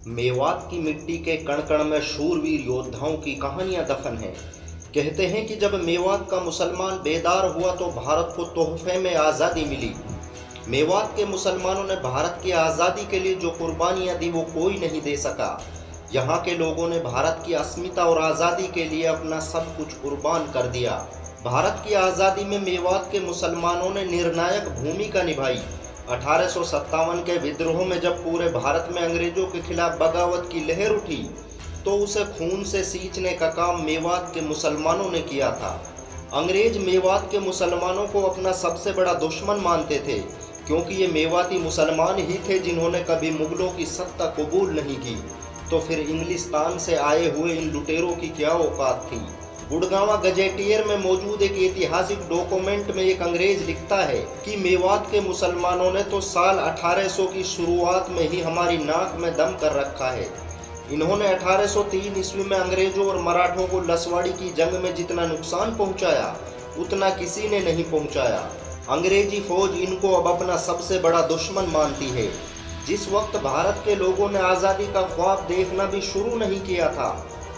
मेवात की मिट्टी के कण कण में शूरवीर योद्धाओं की कहानियां दफन हैं। कहते हैं कि जब मेवात का मुसलमान बेदार हुआ तो भारत को तोहफे में आज़ादी मिली। मेवात के मुसलमानों ने भारत की आज़ादी के लिए जो कुर्बानियां दी वो कोई नहीं दे सका। यहाँ के लोगों ने भारत की अस्मिता और आज़ादी के लिए अपना सब कुछ कुर्बान कर दिया। भारत की आज़ादी में मेवात के मुसलमानों ने निर्णायक भूमिका निभाई। 1857 के विद्रोह में जब पूरे भारत में अंग्रेजों के खिलाफ बगावत की लहर उठी तो उसे खून से सींचने का काम मेवात के मुसलमानों ने किया था। अंग्रेज मेवात के मुसलमानों को अपना सबसे बड़ा दुश्मन मानते थे, क्योंकि ये मेवाती मुसलमान ही थे जिन्होंने कभी मुगलों की सत्ता कबूल नहीं की। तो फिर इंग्लिस्तान से आए हुए इन लुटेरों की क्या औकात थी। गुड़गांवा गजेटियर में मौजूद एक ऐतिहासिक डॉक्यूमेंट में एक अंग्रेज लिखता है कि मेवात के मुसलमानों ने तो साल 1800 की शुरुआत में ही हमारी नाक में दम कर रखा है। इन्होंने 1803 ईस्वी में अंग्रेजों और मराठों को लसवाड़ी की जंग में जितना नुकसान पहुंचाया उतना किसी ने नहीं पहुंचाया। अंग्रेजी फौज इनको अब अपना सबसे बड़ा दुश्मन मानती है। जिस वक्त भारत के लोगों ने आज़ादी का ख्वाब देखना भी शुरू नहीं किया था,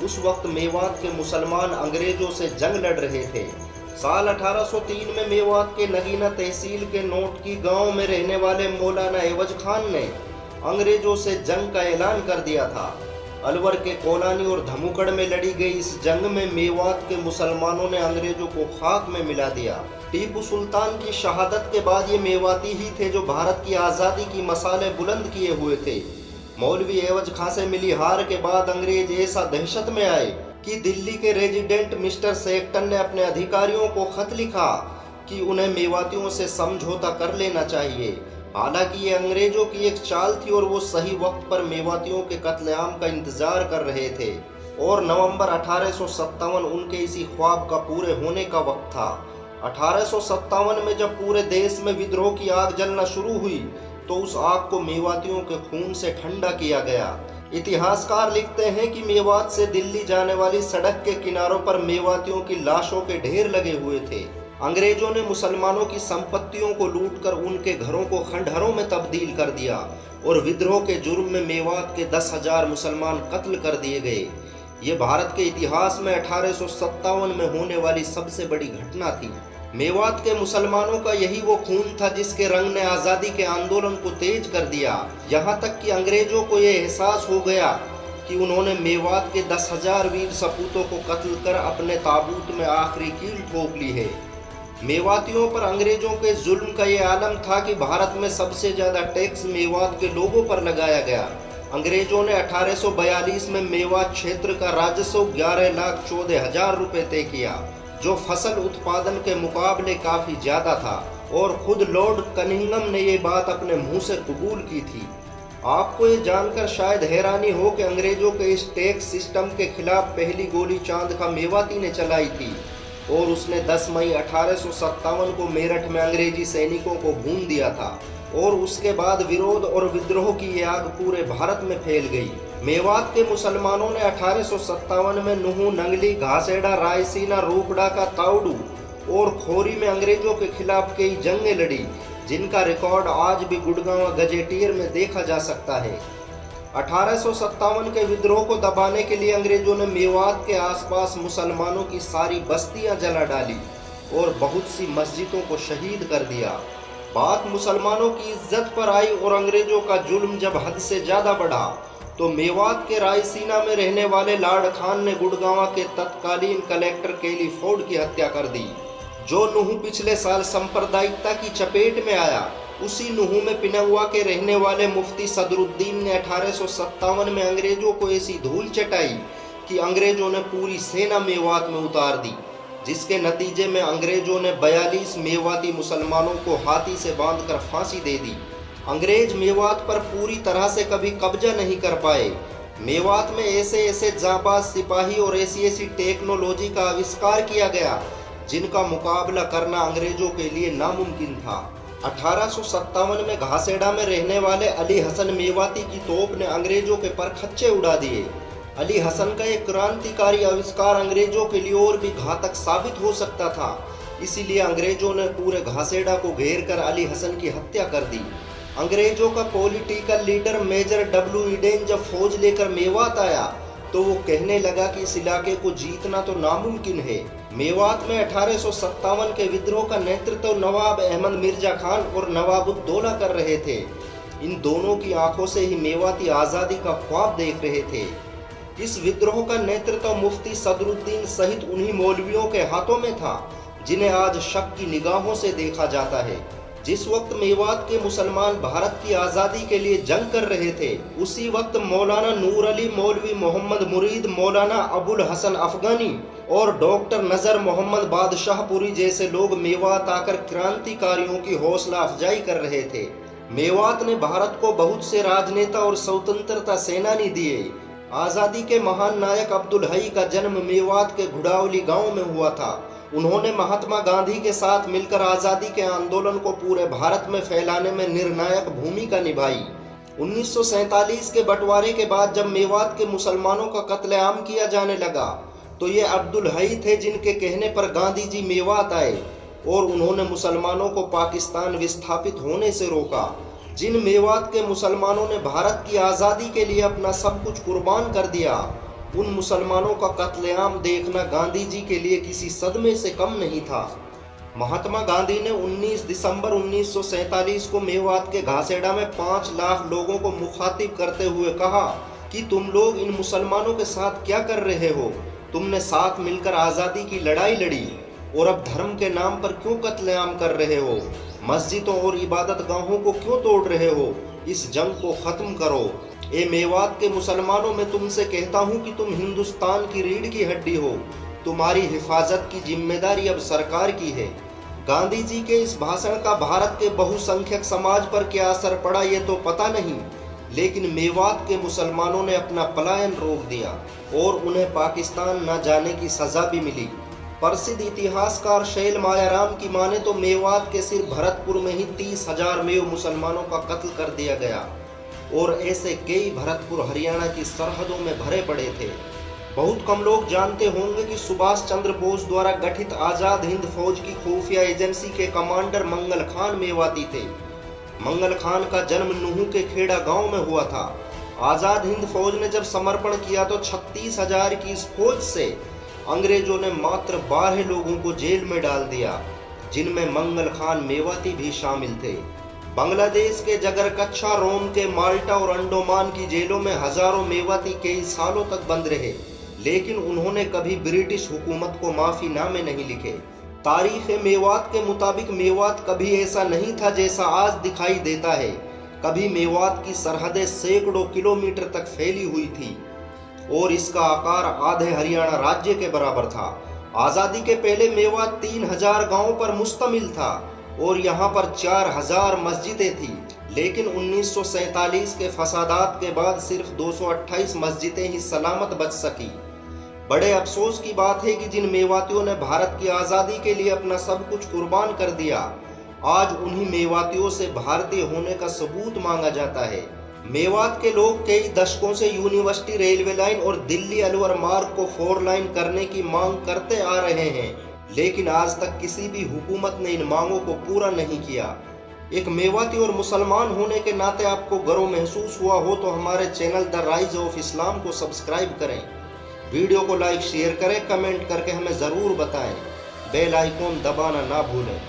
उस वक्त मेवात के मुसलमान अंग्रेजों से जंग लड़ रहे थे। साल 1803 में मेवात के नगीना तहसील के नोटकी गांव में रहने वाले मौलाना एवज खान ने अंग्रेजों से जंग का ऐलान कर दिया था। अलवर के कोलानी और धमुकड़ में लड़ी गई इस जंग में मेवात के मुसलमानों ने अंग्रेजों को खाक में मिला दिया। टीपू सुल्तान की शहादत के बाद ये मेवाती ही थे जो भारत की आज़ादी की मसाले बुलंद किए हुए थे। मौलवी एवज खां से मिली हार के बाद अंग्रेज ऐसा दहशत में आए कि दिल्ली के रेजिडेंट मिस्टर सेक्टन ने अपने अधिकारियों को खत लिखा कि उन्हें मेवातियों से समझौता कर लेना चाहिए। हालांकि ये अंग्रेजों की एक चाल थी और वो सही वक्त पर मेवातियों के कत्लेआम का इंतजार कर रहे थे और नवंबर 1857 उनके इसी ख्वाब का पूरे होने का वक्त था। 1857 में जब पूरे देश में विद्रोह की आग जलना शुरू हुई तो उस आग को मेवातियों के खून से ठंडा किया गया। इतिहासकार लिखते हैं कि मेवात से दिल्ली जाने वाली सड़क के किनारों पर मेवातियों की लाशों के ढेर लगे हुए थे। अंग्रेजों ने मुसलमानों की संपत्तियों को लूटकर उनके घरों को खंडहरों में तब्दील कर दिया और विद्रोह के जुर्म में मेवात के 10,000 मुसलमान कत्ल कर दिए गए। ये भारत के इतिहास में 1857 में होने वाली सबसे बड़ी घटना थी। मेवात के मुसलमानों का यही वो खून था जिसके रंग ने आज़ादी के आंदोलन को तेज कर दिया। यहाँ तक कि अंग्रेजों को ये एहसास हो गया कि उन्होंने मेवात के 10,000 वीर सपूतों को कत्ल कर अपने ताबूत में आखिरी कील ठोक ली है। मेवातियों पर अंग्रेजों के जुल्म का ये आलम था कि भारत में सबसे ज़्यादा टैक्स मेवात के लोगों पर लगाया गया। अंग्रेजों ने 1842 में मेवात क्षेत्र का राजस्व 11,14,000 रुपये तय किया, जो फसल उत्पादन के मुकाबले काफ़ी ज़्यादा था और खुद लॉर्ड कनिंघम ने ये बात अपने मुंह से कबूल की थी। आपको ये जानकर शायद हैरानी हो कि अंग्रेजों के इस टैक्स सिस्टम के खिलाफ पहली गोली चांद का मेवाती ने चलाई थी और उसने 10 मई 1857 को मेरठ में अंग्रेजी सैनिकों को भून दिया था और उसके बाद विरोध और विद्रोह की ये आग पूरे भारत में फैल गई। मेवात के मुसलमानों ने 1857 में नुहू, नंगली, घासेड़ा, रायसीना, रूपड़ा का ताउडू और खोरी में अंग्रेजों के खिलाफ कई जंगें लड़ी, जिनका रिकॉर्ड आज भी गुड़गांवा गजेटियर में देखा जा सकता है। 1857 के विद्रोह को दबाने के लिए अंग्रेजों ने मेवात के आसपास मुसलमानों की सारी बस्तियां जला डाली और बहुत सी मस्जिदों को शहीद कर दिया। बात मुसलमानों की इज्जत पर आई और अंग्रेजों का जुल्म जब हद से ज़्यादा बढ़ा तो मेवात के रायसीना में रहने वाले लाड खान ने गुड़गांवा के तत्कालीन कलेक्टर केली फोर्ड की हत्या कर दी। जो नुहू पिछले साल सांप्रदायिकता की चपेट में आया, उसी नुहू में पिनहुआ के रहने वाले मुफ्ती सदरुद्दीन ने 1857 में अंग्रेजों को ऐसी धूल चटाई कि अंग्रेजों ने पूरी सेना मेवात में उतार दी, जिसके नतीजे में अंग्रेजों ने 42 मेवाती मुसलमानों को हाथी से बांधकर फांसी दे दी। अंग्रेज मेवात पर पूरी तरह से कभी कब्जा नहीं कर पाए। मेवात में ऐसे ऐसे जांबाज सिपाही और ऐसी ऐसी टेक्नोलॉजी का आविष्कार किया गया जिनका मुकाबला करना अंग्रेजों के लिए नामुमकिन था। 1857 में घासेड़ा में रहने वाले अली हसन मेवाती की तोप ने अंग्रेजों के परखच्चे उड़ा दिए। अली हसन का एक क्रांतिकारी आविष्कार अंग्रेजों के लिए और भी घातक साबित हो सकता था, इसीलिए अंग्रेजों ने पूरे घासेड़ा को घेर कर अली हसन की हत्या कर दी। अंग्रेजों का political leader major W Eden जब फौज लेकर मेवात आया तो वो कहने लगा कि इस इलाके को जीतना तो नामुमकिन है। मेवात में 1857 के विद्रोह का नेतृत्व नवाब अहमद मिर्जा खान और नवाबुद्दौला कर रहे थे। इन दोनों की आंखों से ही मेवाती आज़ादी का ख्वाब देख रहे थे। इस विद्रोह का नेतृत्व मुफ्ती सदरुद्दीन सहित उन्हीं मौलवियों के हाथों में था जिन्हें आज शक की निगाहों से देखा जाता है। जिस वक्त मेवात के मुसलमान भारत की आज़ादी के लिए जंग कर रहे थे, उसी वक्त मौलाना नूर अली, मौलवी मोहम्मद मुरीद, मौलाना अबुल हसन अफगानी और डॉक्टर नजर मोहम्मद बादशाहपुरी जैसे लोग मेवात आकर क्रांतिकारियों की हौसला अफजाई कर रहे थे। मेवात ने भारत को बहुत से राजनेता और स्वतंत्रता सेनानी दिए। आज़ादी के महान नायक अब्दुल हई का जन्म मेवात के घुड़ावली गांव में हुआ था। उन्होंने महात्मा गांधी के साथ मिलकर आज़ादी के आंदोलन को पूरे भारत में फैलाने में निर्णायक भूमिका निभाई। 1947 के बंटवारे के बाद जब मेवात के मुसलमानों का कत्लेआम किया जाने लगा तो ये अब्दुल हई थे जिनके कहने पर गांधी जी मेवात आए और उन्होंने मुसलमानों को पाकिस्तान विस्थापित होने से रोका। जिन मेवात के मुसलमानों ने भारत की आज़ादी के लिए अपना सब कुछ कुर्बान कर दिया, उन मुसलमानों का कत्लेआम देखना गांधी जी के लिए किसी सदमे से कम नहीं था। महात्मा गांधी ने 19 दिसंबर 1947 को मेवात के घासेड़ा में 5 लाख लोगों को मुखातिब करते हुए कहा कि तुम लोग इन मुसलमानों के साथ क्या कर रहे हो? तुमने साथ मिलकर आज़ादी की लड़ाई लड़ी और अब धर्म के नाम पर क्यों कत्लेआम कर रहे हो? मस्जिदों और इबादत गाहों को क्यों तोड़ रहे हो? इस जंग को खत्म करो। ए मेवात के मुसलमानों, मैं तुमसे कहता हूँ कि तुम हिंदुस्तान की रीढ़ की हड्डी हो। तुम्हारी हिफाजत की जिम्मेदारी अब सरकार की है। गांधी जी के इस भाषण का भारत के बहुसंख्यक समाज पर क्या असर पड़ा ये तो पता नहीं, लेकिन मेवात के मुसलमानों ने अपना पलायन रोक दिया और उन्हें पाकिस्तान न जाने की सजा भी मिली। प्रसिद्ध इतिहासकार शैल मायाराम की माने तो मेवात के सिर्फ भरतपुर में ही 30,000 मेव मुसलमानों का कत्ल कर दिया गया और ऐसे कई भरतपुर हरियाणा की सरहदों में भरे पड़े थे। बहुत कम लोग जानते होंगे कि सुभाष चंद्र बोस द्वारा गठित आज़ाद हिंद फौज की खुफिया एजेंसी के कमांडर मंगल खान मेवाती थे। मंगल खान का जन्म नूह के खेड़ा गांव में हुआ था। आज़ाद हिंद फौज ने जब समर्पण किया तो 36,000 की इस फौज से अंग्रेजों ने मात्र 12 लोगों को जेल में डाल दिया, जिनमें मंगल खान मेवाती भी शामिल थे। बांग्लादेश के जगरकच्छा, रोम के माल्टा और अंडोमान की जेलों में हजारों मेवाती कई सालों तक बंद रहे, लेकिन उन्होंने कभी ब्रिटिश हुकूमत को माफीनामे नहीं लिखे। तारीख मेवात के मुताबिक मेवात कभी ऐसा नहीं था जैसा आज दिखाई देता है। कभी मेवात की सरहदें सैकड़ों किलोमीटर तक फैली हुई थी और इसका आकार आधे हरियाणा राज्य के बराबर था। आज़ादी के पहले मेवात 3000 गांवों पर मुश्तमिल था और यहाँ पर 4000 मस्जिदें थी, लेकिन 1947 के फसादात के बाद सिर्फ 228 मस्जिदें ही सलामत बच सकी। बड़े अफसोस की बात है कि जिन मेवातियों ने भारत की आज़ादी के लिए अपना सब कुछ कुर्बान कर दिया, आज उन्हीं मेवातियों से भारतीय होने का सबूत मांगा जाता है। मेवात के लोग कई दशकों से यूनिवर्सिटी रेलवे लाइन और दिल्ली अलवर मार्ग को 4 लाइन करने की मांग करते आ रहे हैं, लेकिन आज तक किसी भी हुकूमत ने इन मांगों को पूरा नहीं किया। एक मेवाती और मुसलमान होने के नाते आपको गर्व महसूस हुआ हो तो हमारे channel the rise of Islam को सब्सक्राइब करें, वीडियो को लाइक शेयर करें, कमेंट करके हमें ज़रूर बताएं, बेल आइकॉन दबाना ना भूलें।